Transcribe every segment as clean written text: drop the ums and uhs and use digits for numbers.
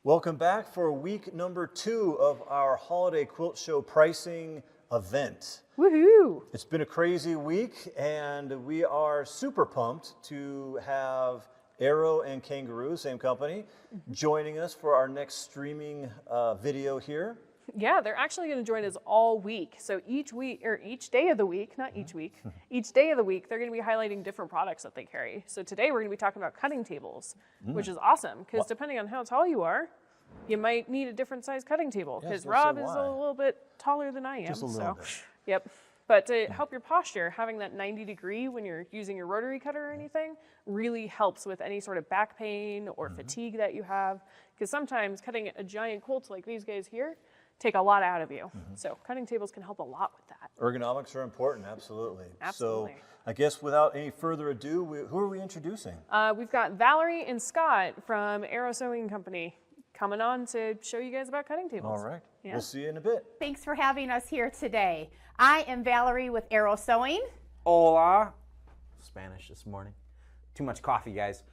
Welcome back for week number 2 of our holiday quilt show pricing event. Woohoo! It's been a crazy week, and we are super pumped to have Arrow and Kangaroo, same company, joining us for our next streaming video here. Yeah, they're actually going to join us all week. So each week, or each day of the week, not each week, each day of the week, they're going to be highlighting different products that they carry. So today we're going to be talking about cutting tables, which is awesome because depending on how tall you are, you might need a different size cutting table because Rob is a little bit taller than I am. Just a little bit. Yep. But to help your posture, having that 90 degree when you're using your rotary cutter or anything really helps with any sort of back pain or fatigue that you have. Because sometimes cutting a giant quilt like these guys here take a lot out of you. So cutting tables can help a lot with that. Ergonomics are important, absolutely. Absolutely. So I guess without any further ado, who are we introducing? We've got Valerie and Scott from Arrow Sewing Company coming on to show you guys about cutting tables. All right. Yeah. We'll see you in a bit. Thanks for having us here today. I am Valerie with Arrow Sewing. Hola. Spanish this morning. Too much coffee, guys.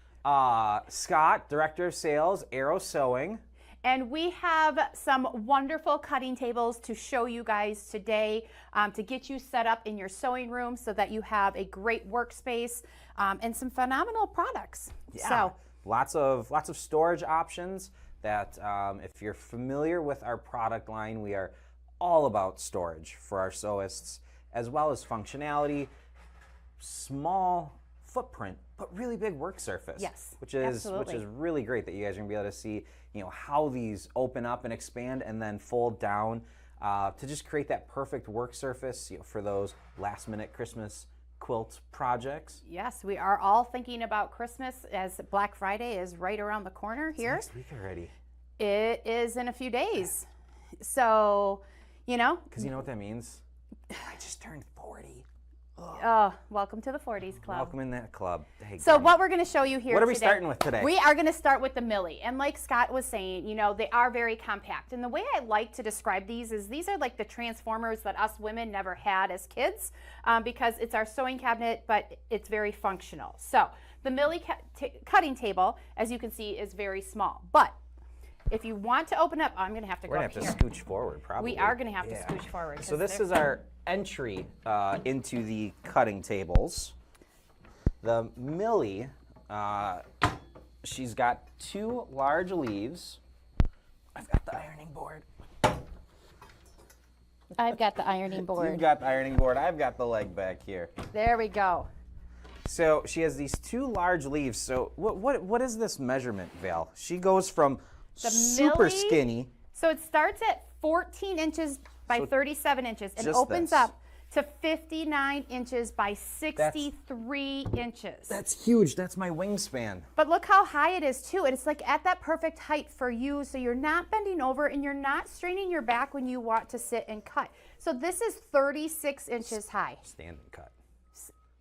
Scott, Director of Sales, Arrow Sewing. And we have some wonderful cutting tables to show you guys today to get you set up in your sewing room so that you have a great workspace and some phenomenal products. Yeah. So Lots of storage options that if you're familiar with our product line, we are all about storage for our sewists, as well as functionality, small footprint, but really big work surface. Yes, which is absolutely. really great that you guys are gonna be able to see, how these open up and expand and then fold down to just create that perfect work surface, for those last minute Christmas quilt projects. yes, we are all thinking about Christmas as Black Friday is right around the corner here. Next week already. It is in a few days. So, Because you know what that means? I just turned 40. welcome to the 40s Club. Welcome in that club. Hey, So Granny. what we're going to show you here What are we today, starting with today? We are going to start with the Millie. And like Scott was saying, they are very compact. And the way I like to describe these is these are like the transformers that us women never had as kids because it's our sewing cabinet, but it's very functional. So the Millie cutting table, as you can see, is very small. But if you want to open up, I'm going to have to We're go going to up have here. to scooch forward, probably. We are going to have to scooch forward. So this is our entry into the cutting tables. The Millie, she's got 2 large leaves. I've got the ironing board. I've got the ironing board. You've got the ironing board. I've got the leg back here. There we go. So she has these 2 large leaves. So what is this measurement, Val? She goes from super Millie- skinny. So it starts at 14 inches by 37 inches and just opens this. up to 59 inches by 63 inches. That's huge. That's my wingspan. But look how high it is too. And it's like at that perfect height for you, so you're not bending over and you're not straining your back when you want to sit and cut. So this is 36 inches high. Stand and cut.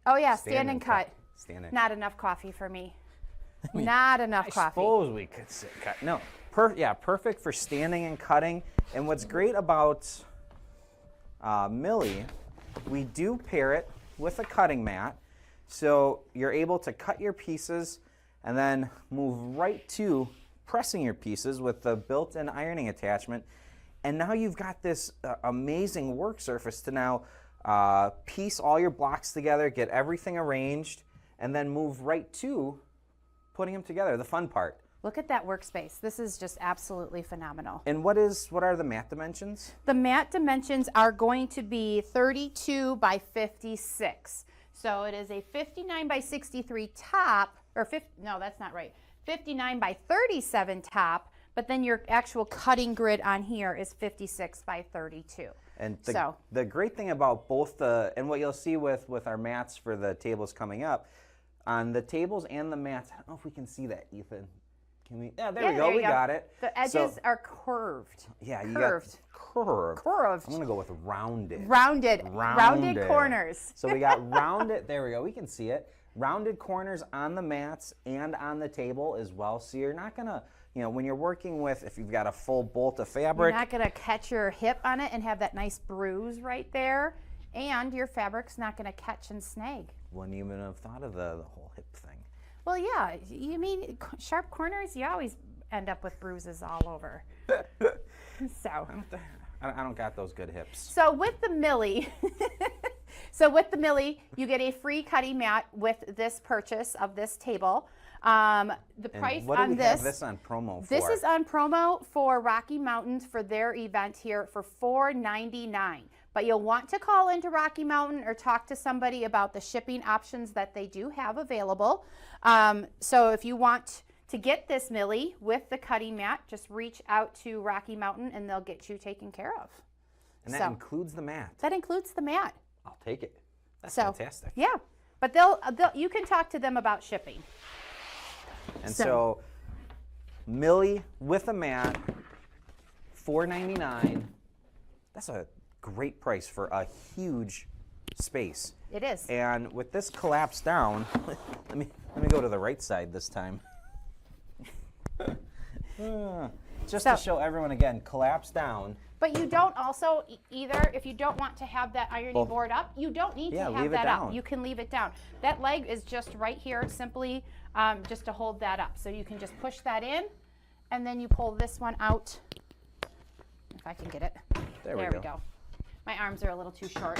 Oh yeah, stand and cut. Stand and Not enough coffee for me. Not enough I coffee. suppose we could sit cut. No, perfect for standing and cutting. And what's great about Millie, we do pair it with a cutting mat, so you're able to cut your pieces and then move right to pressing your pieces with the built-in ironing attachment. And now you've got this amazing work surface to now piece all your blocks together, get everything arranged, and then move right to putting them together, the fun part. Look at that workspace. This is just absolutely phenomenal. And what are the mat dimensions? The mat dimensions are going to be 32 by 56. So it is a 59 by 63 top, or no, that's not right. 59 by 37 top, but then your actual cutting grid on here is 56 by 32. And the great thing about both and what you'll see with our mats for the tables coming up, on the tables and the mats, I don't know if we can see that, Ethan. Can we? Yeah, there we go. We got it. The edges are curved. Yeah, you curved. got curved. Curved. I'm gonna go with rounded. Rounded corners. So we got rounded. There we go. We can see it. Rounded corners on the mats and on the table as well. So you're not gonna, when you're working with, if you've got a full bolt of fabric, you're not gonna catch your hip on it and have that nice bruise right there, and your fabric's not gonna catch and snag. Wouldn't even have thought of the whole hip thing. Well, yeah, you mean sharp corners, you always end up with bruises all over. So I don't got those good hips. So with the Millie, you get a free cutting mat with this purchase of this table. The price what do on we this, have this on promo for? this is on promo for Rocky Mountains for their event here for $4.99. But you'll want to call into Rocky Mountain or talk to somebody about the shipping options that they do have available. So if you want to get this Millie with the cutting mat, just reach out to Rocky Mountain and they'll get you taken care of. And that includes the mat. That includes the mat. I'll take it. That's So, fantastic. Yeah, but you can talk to them about shipping. And so Millie with a mat, $4.99. That's a great price for a huge space. It is. And with this collapsed down, let me go to the right side this time. Just to show everyone again, collapse down. But you don't also either, if you don't want to have that ironing board up, you don't need to have leave it that up. down. You can leave it down. That leg is just right here, simply just to hold that up. So you can just push that in, and then you pull this one out. If I can get it. There we go. My arms are a little too short.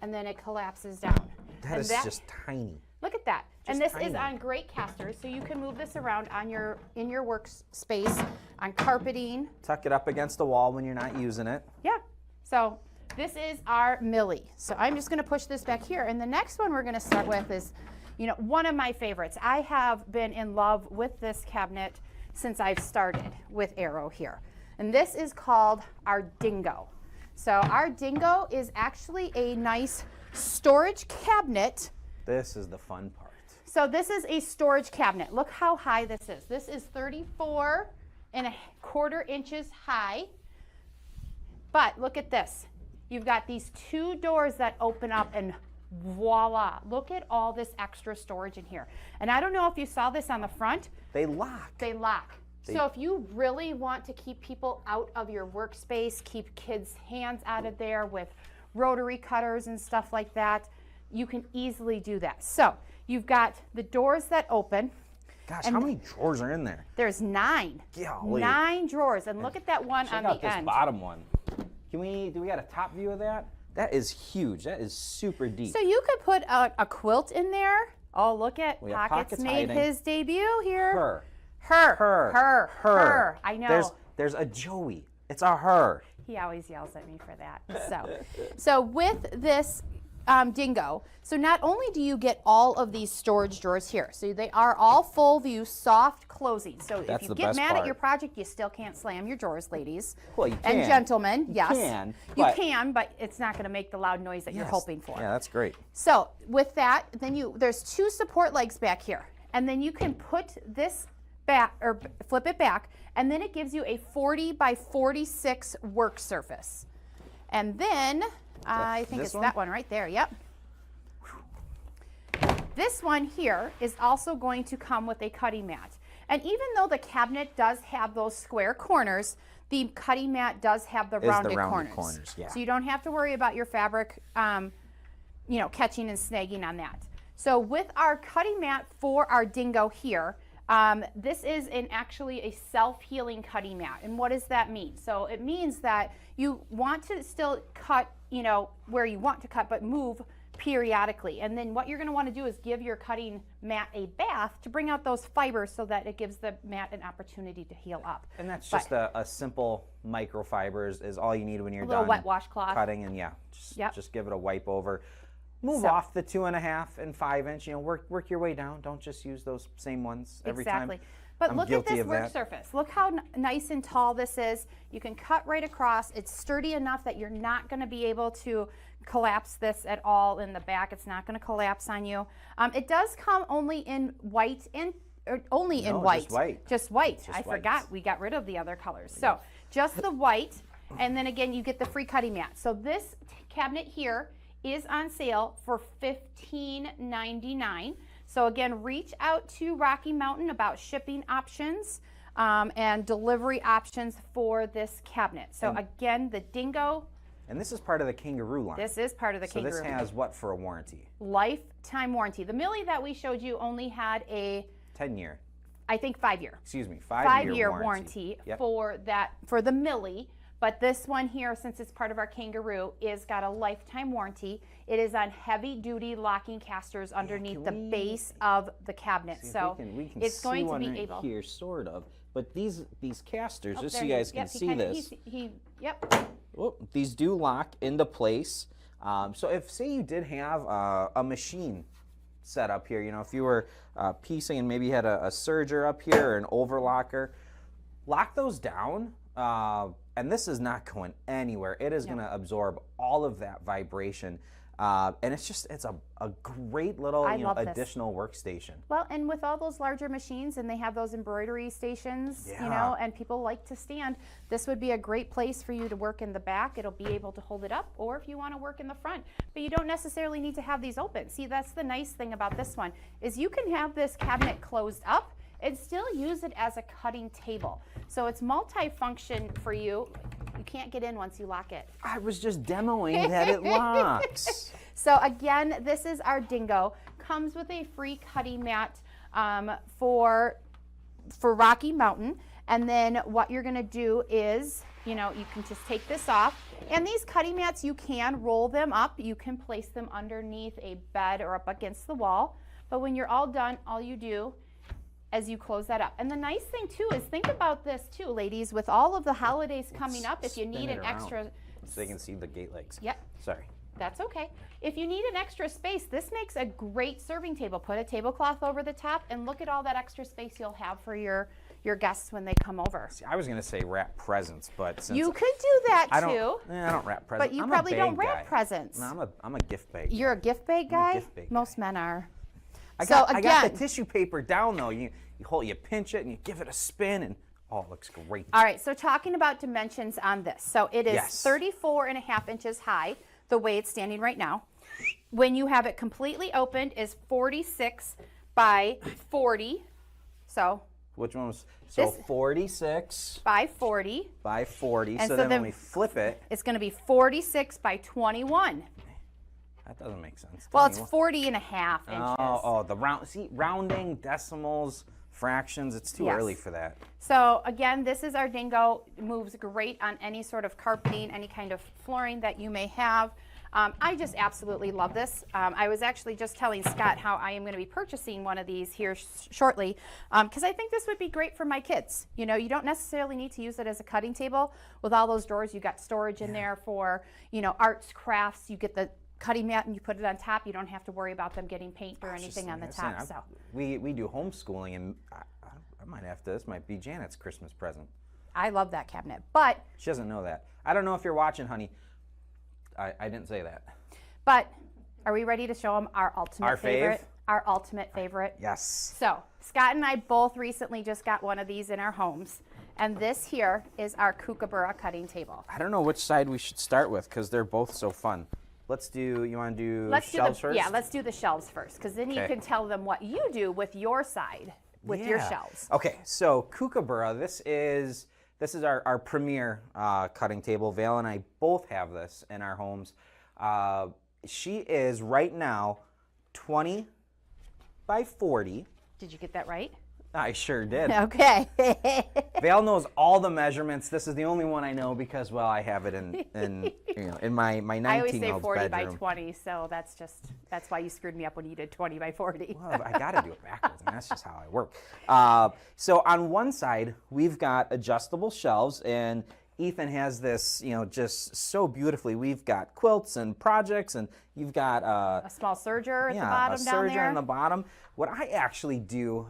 And then it collapses down. That is just tiny. Look at that. And Just this is tiny. on great casters, so you can move this around on in your workspace, on carpeting. Tuck it up against the wall when you're not using it. Yeah. So this is our Millie. So I'm just going to push this back here. And the next one we're going to start with is, one of my favorites. I have been in love with this cabinet since I've started with Arrow here. And this is called our Dingo. So our Dingo is actually a nice storage cabinet. This is the fun part. So this is a storage cabinet. Look how high this is. This is 34.25 inches high. But look at this. You've got these two doors that open up and voila. Look at all this extra storage in here. And I don't know if you saw this on the front. They lock. They lock. So if you really want to keep people out of your workspace, keep kids' hands out of there with rotary cutters and stuff like that, you can easily do that. So you've got the doors that open. Gosh, how many drawers are in there? There's 9. Golly. 9 drawers. And look at that one on Check out the this end. bottom one. Do we got a top view of that? That is huge. That is super deep. So you could put a quilt in there. Oh, look at We have Pockets pockets made hiding. his debut here. Her. Her. I know. There's a Joey. It's a her. He always yells at me for that. So with this Dingo, so not only do you get all of these storage drawers here, so they are all full view, soft closing. So That's if the you get best mad at part. your project, you still can't slam your drawers, ladies. Well, you And can. gentlemen, yes. You You can, can, but it's not going to make the loud noise that you're Yes. hoping for. Yeah, that's great. So with that, then there's 2 support legs back here, and then you can put this back or flip it back, and then it gives you a 40 by 46 work surface. And then I think this it's one? that one right there. Yep. This one here is also going to come with a cutting mat. And even though the cabinet does have those square corners, the cutting mat does have the rounded corners. Yeah. So you don't have to worry about your fabric catching and snagging on that. So with our cutting mat for our Dingo here, this is actually a self-healing cutting mat. And what does that mean? So it means that you want to still cut, where you want to cut, but move periodically. And then what you're going to want to do is give your cutting mat a bath to bring out those fibers so that it gives the mat an opportunity to heal up. And that's just a simple microfibers is all you need when you're A little done wet washcloth. cutting, and just give it a wipe over. Move off the 2.5 and 5 inch. Work your way down. Don't just use those same ones every Exactly. time. But I'm look at guilty this of work that. surface. Look how nice and tall this is. You can cut right across. It's sturdy enough that you're not going to be able to collapse this at all in the back. It's not going to collapse on you. It does come only in white and only in white. Just white. Just white. I white. forgot we got rid of the other colors. So just the white, and then again you get the free cutting mat. So this cabinet here is on sale for $15.99. So again, reach out to Rocky Mountain about shipping options and delivery options for this cabinet. So again, the Dingo. And this is part of the Kangaroo line. This is part of the so Kangaroo. this has what for a warranty? Lifetime warranty. The Millie that we showed you only had a 10-year. I think 5-year. Excuse me, 5-year warranty. warranty Yep. for the Millie. But this one here, since it's part of our Kangaroo, is got a lifetime warranty. It is on heavy-duty locking casters underneath the base of the cabinet. So we can it's going see to be one able. here, sort of. But these casters, Oh, just so there you he guys is. can Yep, he see kinda- this. Yep. Oh, these do lock into place. So if, say, you did have a machine set up here, you know, if you were piecing and maybe you had a serger up here or an overlocker, lock those down. And this is not going anywhere. It is going to absorb all of that vibration. And it's a great little additional workstation. Well, and with all those larger machines, and they have those embroidery stations, you know, and people like to stand, this would be a great place for you to work in the back. It'll be able to hold it up, or if you want to work in the front. But you don't necessarily need to have these open. See, that's the nice thing about this one, is you can have this cabinet closed up and still use it as a cutting table. So it's multi-function for you. You can't get in once you lock it. I was just demoing that it locks. So again, this is our Dingo. Comes with a free cutting mat for Rocky Mountain. And then what you're gonna do is, you know, you can just take this off. And these cutting mats, you can roll them up. You can place them underneath a bed or up against the wall. But when you're all done, all you do as you close that up. And the nice thing too is, think about this too, ladies, with all of the holidays coming up, if you need an extra. So they can see the gate legs. Yep. Sorry. That's okay. If you need an extra space, this makes a great serving table. Put a tablecloth over the top and look at all that extra space you'll have for your guests when they come over. See, I was going to say wrap presents, but since You could do that I too. I don't wrap presents. But you I'm probably a don't bag wrap guy. presents. No, I'm a gift bag. You're a gift bag guy? gift bag Most men are. I So got again, the tissue paper down though. You pinch it and you give it a spin and oh, it looks great. all right, so talking about dimensions on this. So it is Yes. 34.5 inches high, the way it's standing right now. When you have it completely opened, is 46 by 40. So Which one was This- 46 by 40. by 40. And So so then then- when we flip it, It's going to be 46 by 21. that doesn't make sense. Well, Tell it's me what- 40.5 inches. Oh, the round. See, rounding, decimals, fractions. It's too Yes. early for that. So again, this is our Dingo. It moves great on any sort of carpeting, any kind of flooring that you may have. I just absolutely love this. I was actually just telling Scott how I am going to be purchasing one of these here shortly, because I think this would be great for my kids. You know, you don't necessarily need to use it as a cutting table. With all those drawers, you got storage in there for, you know, arts, crafts. You get the cutting mat and you put it on top. You don't have to worry about them getting paint or anything on the top. So we do homeschooling, and I might have to. This might be Janet's Christmas present. I love that cabinet. But She doesn't know that. I don't know if you're watching, honey. I didn't say that. are we ready to show them our ultimate Our fave? favorite? Our ultimate favorite. Yes. So Scott and I both recently just got one of these in our homes. And this here is our kookaburra cutting table. I don't know which side we should start with because they're both so fun. Let's do. You want to do Let's do shelves the, first? yeah, let's do the shelves first, because then you Okay. can tell them what you do with your side, with your Yeah. shelves. Okay, so Kookaburra, this is our premier cutting table. Val and I both have this in our homes. She is right now 20 by 40. Did you get that right? I sure did. Okay. Val knows all the measurements. This is the only one I know because, well, I have it in my 19-year-old's I always say 40 bedroom. by 20, so that's why you screwed me up when you did 20 by 40. Well, I got to do it backwards, and that's just how I work. So on one side, we've got adjustable shelves, and Ethan has this, just so beautifully. We've got quilts and projects, and you've got A small serger at the bottom a down serger there. on the bottom. What I actually do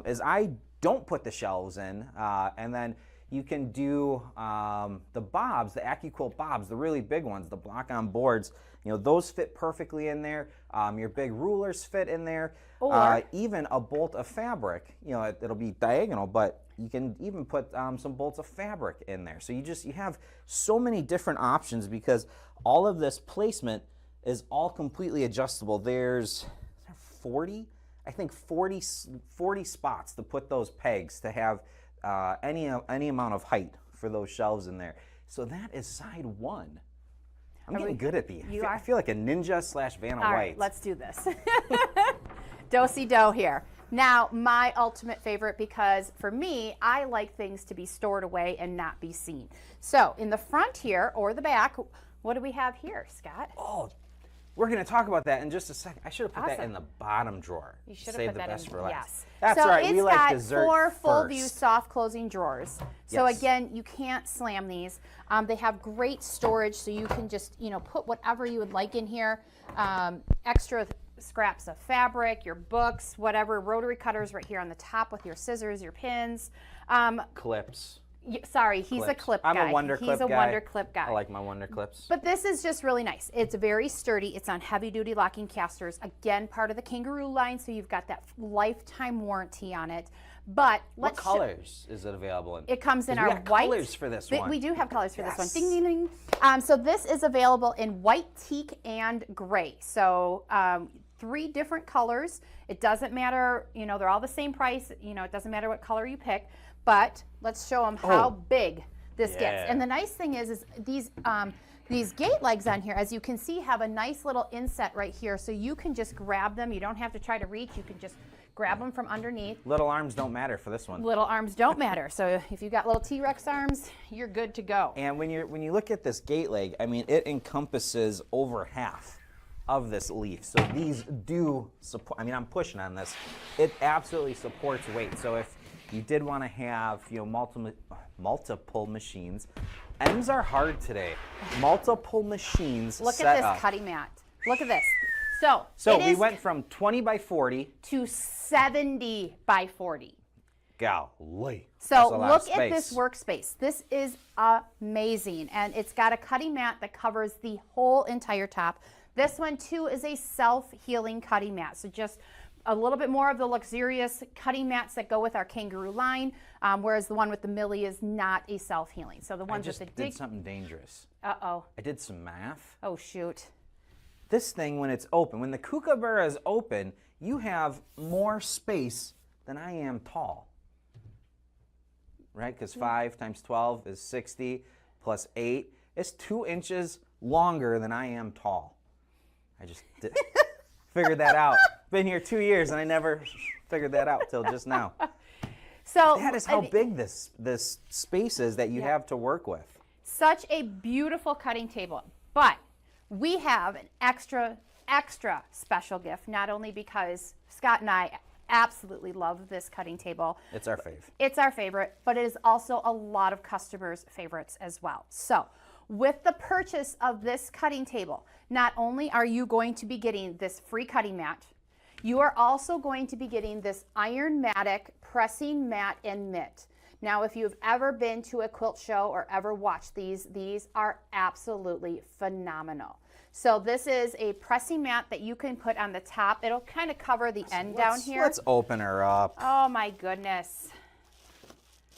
is I don't put the shelves in, and then you can do the bobs, the AccuQuilt bobs, the really big ones, the block-on boards. Those fit perfectly in there. Your big rulers fit in there. Or- even a bolt of fabric. It'll be diagonal, but you can even put some bolts of fabric in there. So you have so many different options because all of this placement is all completely adjustable. There's 40 spots to put those pegs to have any amount of height for those shelves in there. So that is side one. I'm getting good at these. You I are? feel like a ninja / Vanna All White. right, let's do this. Do-si-do here. Now, my ultimate favorite, because for me, I like things to be stored away and not be seen. So in the front here, or the back, what do we have here, Scott? Oh, we're going to talk about that in just a second. I should have put that Awesome. in the bottom drawer. You should have Save put the that best in. for last. Yes. That's so right. We it's like got dessert 4 full first. view soft closing drawers. So Yes. again, you can't slam these. They have great storage, so you can just put whatever you would like in here. Extra scraps of fabric, your books, whatever. Rotary cutters right here on the top with your scissors, your pins. Clips. Sorry, he's a Clips. clip guy. I'm a Wonder Clip He's a guy. Wonder Clip guy. I like my Wonder Clips. But this is just really nice. It's very sturdy. It's on heavy duty locking casters. Again, part of the Kangaroo line, so you've got that lifetime warranty on it. But What let's colors is it available in? It comes in 'Cause our we got white. colors for this one. We do have colors for this one. Yes. Ding, ding, ding. So this is available in white, teak, and gray. So 3 different colors. It doesn't matter, they're all the same price. It doesn't matter what color you pick. But let's show them how big this gets. Yeah. And the nice thing is these gate legs on here, as you can see, have a nice little inset right here. So you can just grab them. You don't have to try to reach. You can just grab them from underneath. Little arms don't matter for this one. Little arms don't matter. So if you've got little T-Rex arms, you're good to go. And when you look at this gate leg, I mean, it encompasses over half of this leaf. So these do support. I mean, I'm pushing on this. It absolutely supports weight. So if you did want to have multiple machines, M's are hard today. Multiple machines. Look set at this up. cutting mat. Look at this. So it we is went from 20 by 40 to 70 by 40. Golly. So That's a lot of look at this space. workspace. This is amazing. And it's got a cutting mat that covers the whole entire top. This one too is a self-healing cutting mat. So just a little bit more of the luxurious cutting mats that go with our Kangaroo line, whereas the one with the Millie is not a self-healing. So the I ones just with the did something dangerous. Uh-oh. I did some math. Oh, shoot. This thing, when it's open, when the kookaburra is open, you have more space than I am tall. Right? Because 5 times 12 is 60 plus 8. It's 2 inches longer than I am tall. I just figured that out. Been here 2 years and I never figured that out till just now. So That is how big this space is that you have to work with. such a beautiful cutting table. But we have an extra special gift, not only because Scott and I absolutely love this cutting table. It's our fave. It's our favorite, but it is also a lot of customers' favorites as well. So with the purchase of this cutting table, not only are you going to be getting this free cutting mat, you are also going to be getting this Ironmatic pressing mat and mitt. Now, if you've ever been to a quilt show or ever watched these are absolutely phenomenal. So this is a pressing mat that you can put on the top. It'll kind of cover the end down here. Let's open her up. Oh my goodness.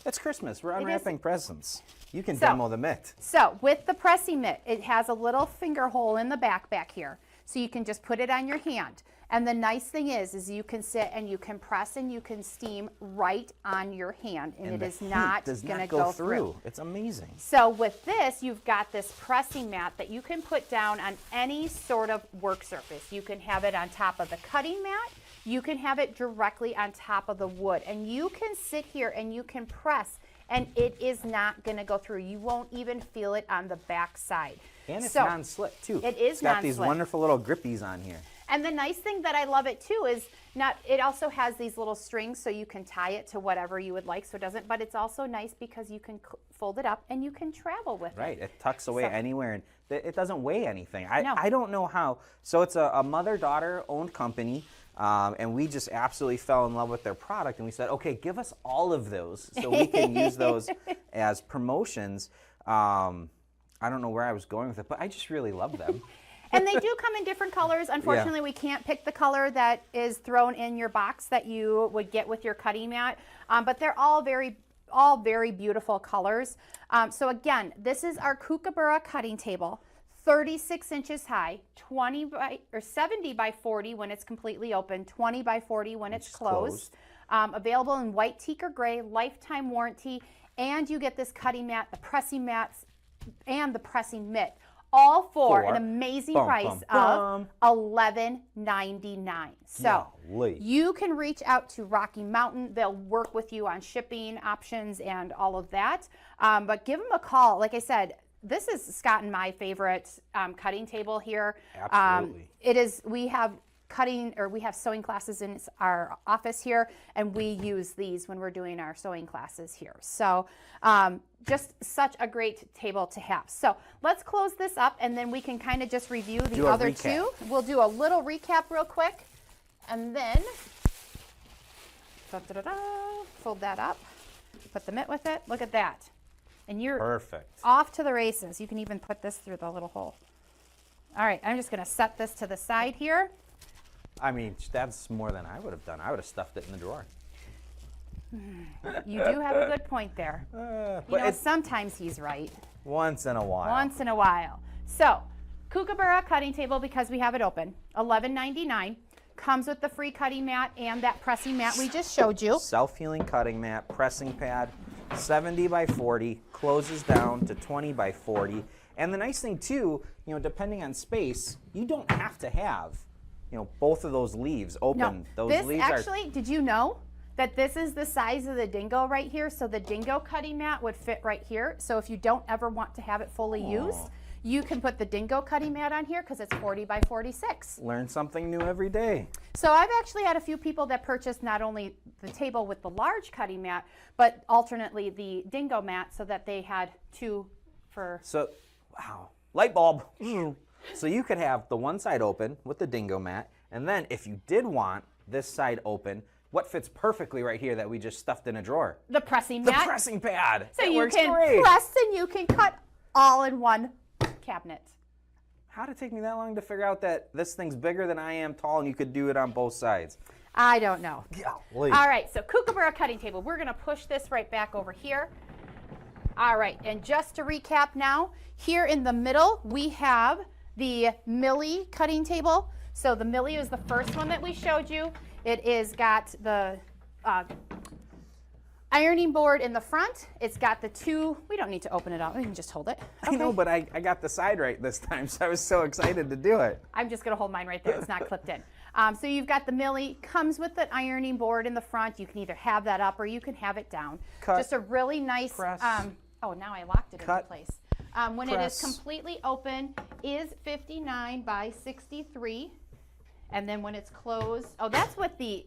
It's Christmas. We're unwrapping presents. You can So- demo the mitt. So with the pressing mitt, it has a little finger hole in the back here. So you can just put it on your hand. And the nice thing is you can sit and you can press and you can steam right on your hand. And it the is heat not does going to not go through. It's amazing. So with this, you've got this pressing mat that you can put down on any sort of work surface. You can have it on top of the cutting mat. You can have it directly on top of the wood. And you can sit here and you can press and it is not going to go through. You won't even feel it on the back side. And it's So, non-slip too. It is It's got these non-slip. wonderful little grippies on here. And the nice thing that I love it too is it also has these little strings so you can tie it to whatever you would like, so it doesn't, but it's also nice because you can fold it up and you can travel with Right, it. it tucks away So- anywhere, and it doesn't weigh anything. No. I don't know how. So it's a mother-daughter owned company, and we just absolutely fell in love with their product, and we said, okay, give us all of those so we can use those as promotions. I don't know where I was going with it, but I just really love them. And they do come in different colors. Unfortunately, we can't pick the color that is thrown in your box that you would get with your cutting mat, but they're all very beautiful colors. So again, this is our Kookaburra cutting table, 36 inches high, 70 by 40 when it's completely open, 20 by 40 when it's closed. Available in white, teak, or gray, lifetime warranty, and you get this cutting mat, the pressing mats, and the pressing mitt, all for an For amazing bum, price bum, of $11.99. So Golly. you can reach out to Rocky Mountain. They'll work with you on shipping options and all of that. But give them a call. Like I said, this is Scott and my favorite cutting table here. Absolutely. It is. We have sewing classes in our office here, and we use these when we're doing our sewing classes here. So just such a great table to have. So let's close this up, and then we can kind of just review the other two. We'll do a little recap real quick, and then fold that up, put the mitt with it. Look at that. And you're Perfect. off to the races. You can even put this through the little hole. All right, I'm just going to set this to the side here. I mean, that's more than I would have done. I would have stuffed it in the drawer. You do have a good point there. Sometimes he's right. Once in a while. Once in a while. So, Kookaburra cutting table, because we have it open, $11.99. Comes with the free cutting mat and that pressing mat we just showed you. Self-healing cutting mat, pressing pad, 70 by 40, closes down to 20 by 40. And the nice thing too, depending on space, you don't have to have, both of those leaves open. No, did you know that this is the size of the dingo right here? So the dingo cutting mat would fit right here. So if you don't ever want to have it fully used, you can put the dingo cutting mat on here because it's 40 by 46. Learn something new every day. So I've actually had a few people that purchased not only the table with the large cutting mat, but alternately the dingo mat, so that they had two for... So, wow, light bulb. So you could have the one side open with the dingo mat, and then if you did want this side open, what fits perfectly right here that we just stuffed in a drawer? The pressing The mat. pressing pad. So It you works can great. press and you can cut all in one cabinet. How did it take me that long to figure out that this thing's bigger than I am tall and you could do it on both sides? I don't know. Golly. All right, so Kookaburra cutting table. We're going to push this right back over here. All right, and just to recap now, here in the middle, we have the Millie cutting table. So the Millie is the first one that we showed you. It is got the ironing board in the front. It's got the two, we don't need to open it out, we can just hold it. I know, but I got the side right this time, so I was so excited to do it. I'm just gonna hold mine right there, it's not clipped in. So you've got the Millie, comes with an ironing board in the front. You can either have that up or you can have it down. Cut, just a really nice, press, oh, now I locked it into cut, place. When press. it is completely open, is 59 by 63. And then when it's closed, oh, that's with the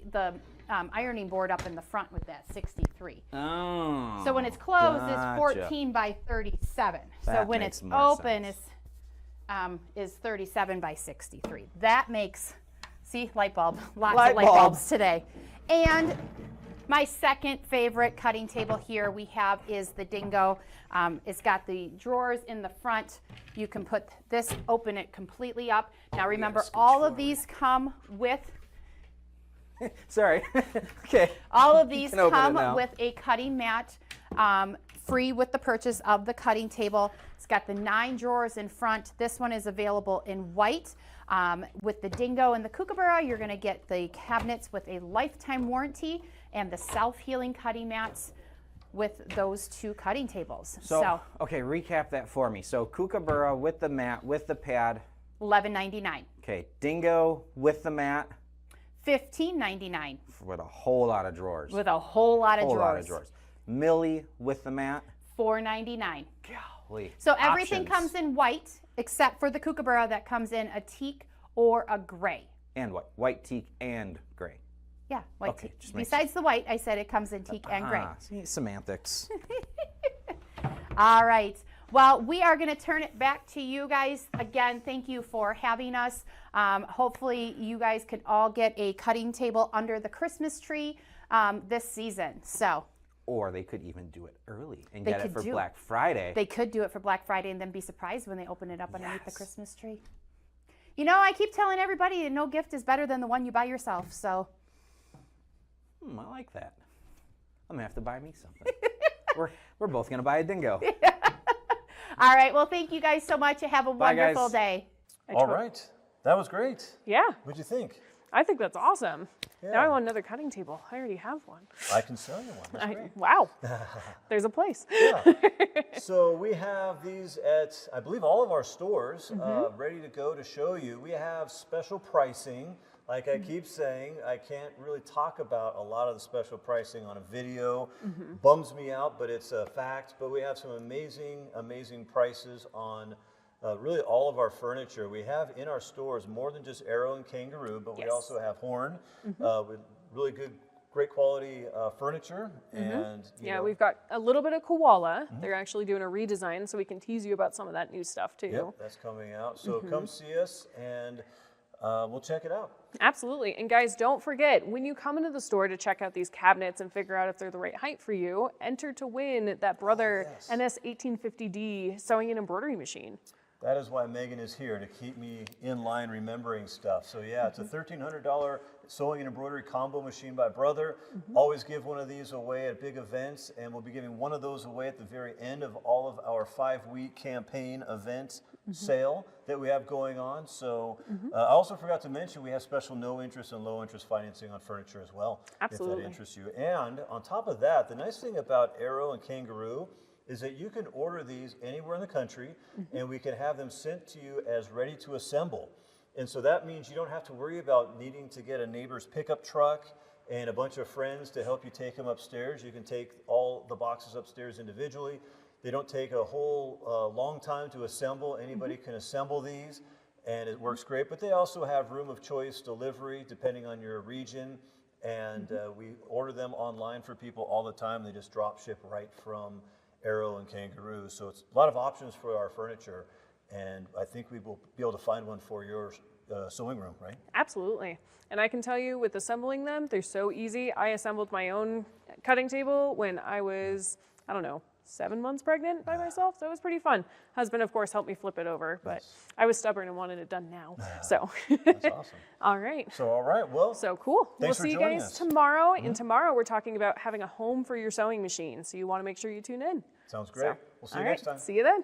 ironing board up in the front with that 63. Oh. So when it's closed, gotcha. it's 14 by 37. So That when makes it's more open, sense. is 37 by 63. That makes, see, light bulb, lots Light of light bulb. bulbs today. And my second favorite cutting table here we have is the Dingo. It's got the drawers in the front. You can put this, open it completely up. Now remember, all of these come with, Sorry. Okay. all of these can open it come now. with a cutting mat, free with the purchase of the cutting table. It's got the 9 drawers in front. This one is available in white. With the Dingo and the Kookaburra, you're going to get the cabinets with a lifetime warranty and the self-healing cutting mats with those 2 cutting tables. So, okay, recap that for me. So Kookaburra with the mat, with the pad. $11.99. Okay, Dingo with the mat. $15.99. With a whole lot of drawers. With a whole lot of drawers. Millie with the mat. $4.99. Golly. So everything Options. comes in white except for the Kookaburra that comes in a teak or a gray. And what? White, teak, and gray. Yeah, white Okay, teak. just make Besides the white, I said it comes in teak and gray. See, semantics. All right. Well, we are going to turn it back to you guys. Again, thank you for having us. Hopefully, you guys can all get a cutting table under the Christmas tree this season. So, Or they could even do it early and They get it could for do it. Black Friday. they could do it for Black Friday and then be surprised when they open it up underneath the Yes. Christmas tree. You know, I keep telling everybody that no gift is better than the one you buy yourself. So, I like that. I'm going to have to buy me something. we're both going to buy a Dingo. all right. Well, thank you guys so much. Have a Bye, guys. wonderful day. All right. That was great. Yeah, What'd you think? I think that's awesome. Now I want another cutting table. I already have one. I can sell you one. That's great. Wow. There's a place. Yeah. So we have these at, I believe, all of our stores ready to go to show you. We have special pricing. Like I keep saying, I can't really talk about a lot of the special pricing on a video. Bums me out, but it's a fact. But we have some amazing, amazing prices on really all of our furniture. We have in our stores more than just Arrow and Kangaroo, but we also have Horn with really good, great quality furniture. And you know, we've got a little bit of Koala. They're actually doing a redesign, so we can tease you about some of that new stuff too. Yep, that's coming out. So come see us and we'll check it out. Absolutely. And guys, don't forget, when you come into the store to check out these cabinets and figure out if they're the right height for you, enter to win that Brother NS1850D sewing and embroidery machine. That is why Megan is here, to keep me in line remembering stuff. So yeah, it's a $1,300 sewing and embroidery combo machine by Brother. Always give one of these away at big events, and we'll be giving one of those away at the very end of all of our 5-week campaign event sale that we have going on. So I also forgot to mention we have special no interest and low interest financing on furniture as well. Absolutely. If that interests you. And on top of that, the nice thing about Arrow and Kangaroo is that you can order these anywhere in the country and we can have them sent to you as ready to assemble. And so that means you don't have to worry about needing to get a neighbor's pickup truck and a bunch of friends to help you take them upstairs. You can take all the boxes upstairs individually. They don't take a whole long time to assemble. Anybody can assemble these and it works great. But they also have room of choice delivery depending on your region. And we order them online for people all the time. They just drop ship right from Arrow and Kangaroo. So it's a lot of options for our furniture, and I think we will be able to find one for your sewing room, right? Absolutely. And I can tell you, with assembling them, they're so easy. I assembled my own cutting table when I was, I don't know, 7 months pregnant by myself, so it was pretty fun. Husband, of course, helped me flip it over, but I was stubborn and wanted it done now. So That's awesome. all right. So all right, well, So cool. We'll thanks for see you joining guys us. tomorrow. And tomorrow we're talking about having a home for your sewing machine. So you want to make sure you tune in. sounds great. So, We'll see you all right. next time. See you then.